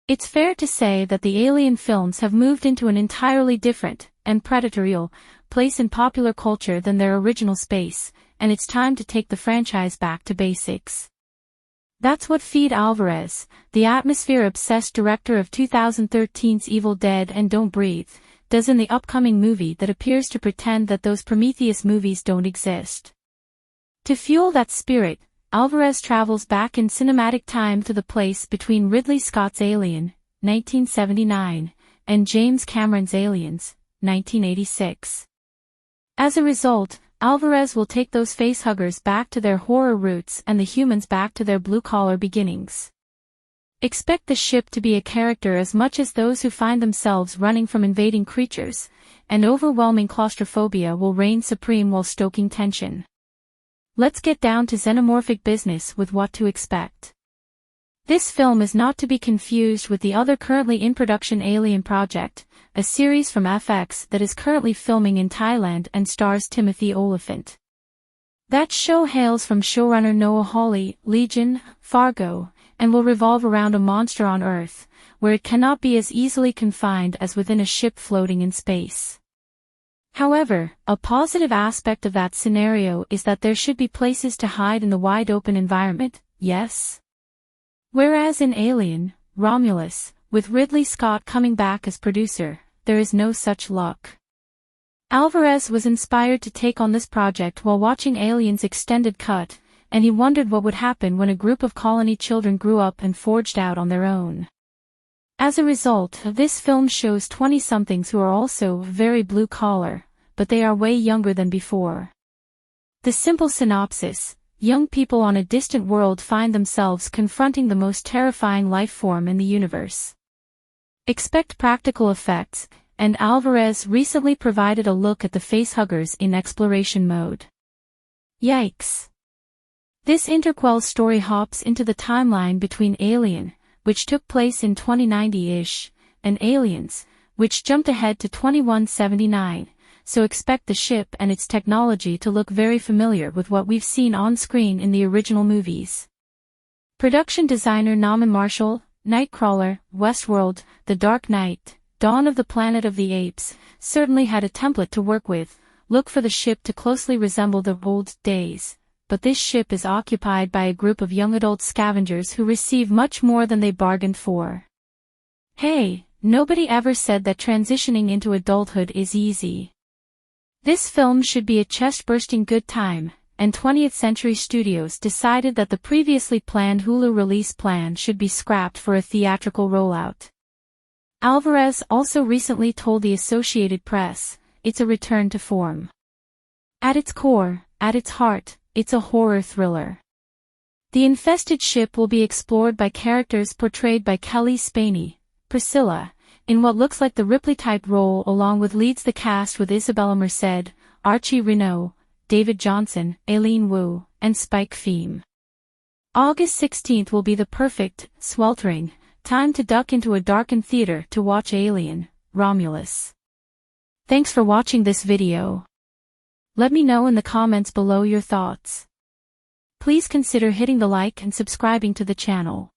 It's fair to say that the Alien films have moved into an entirely different, and predatorial, place in popular culture than their original space, and it's time to take the franchise back to basics. That's what Fede Alvarez, the atmosphere-obsessed director of 2013's Evil Dead and Don't Breathe, does in the upcoming movie that appears to pretend that those Prometheus movies don't exist. To fuel that spirit, Alvarez travels back in cinematic time to the place between Ridley Scott's Alien, 1979, and James Cameron's Aliens, 1986. As a result, Alvarez will take those facehuggers back to their horror roots and the humans back to their blue-collar beginnings. Expect the ship to be a character as much as those who find themselves running from invading creatures, and overwhelming claustrophobia will reign supreme while stoking tension. Let's get down to xenomorphic business with what to expect. This film is not to be confused with the other currently in production Alien Project, a series from FX that is currently filming in Thailand and stars Timothy Olyphant. That show hails from showrunner Noah Hawley, Legion, Fargo, and will revolve around a monster on Earth, where it cannot be as easily confined as within a ship floating in space. However, a positive aspect of that scenario is that there should be places to hide in the wide-open environment, yes? Whereas in Alien, Romulus, with Ridley Scott coming back as producer, there is no such luck. Alvarez was inspired to take on this project while watching Alien's extended cut, and he wondered what would happen when a group of colony children grew up and forged out on their own. As a result, this film shows 20-somethings who are also very blue-collar, but they are way younger than before. The simple synopsis: young people on a distant world find themselves confronting the most terrifying life form in the universe. Expect practical effects, and Alvarez recently provided a look at the facehuggers in exploration mode. Yikes! This interquel story hops into the timeline between Alien, which took place in 2090-ish, and Aliens, which jumped ahead to 2179, so expect the ship and its technology to look very familiar with what we've seen on screen in the original movies. Production designer Norman Marshall, Nightcrawler, Westworld, The Dark Knight, Dawn of the Planet of the Apes, certainly had a template to work with. Look for the ship to closely resemble the old days, but this ship is occupied by a group of young adult scavengers who receive much more than they bargained for. Hey, nobody ever said that transitioning into adulthood is easy. This film should be a chest-bursting good time, and 20th Century Studios decided that the previously planned Hulu release plan should be scrapped for a theatrical rollout. Alvarez also recently told the Associated Press, it's a return to form. At its core, at its heart, it's a horror thriller. The infested ship will be explored by characters portrayed by Cailee Spaeny, Priscilla, in what looks like the Ripley-type role, along with leads the cast with Isabela Merced, Archie Renaux, David Jonsson, Aileen and Spike Fearn. August 16th will be the perfect, sweltering, time to duck into a darkened theater to watch Alien, Romulus. Thanks for watching this video. Let me know in the comments below your thoughts. Please consider hitting the like and subscribing to the channel.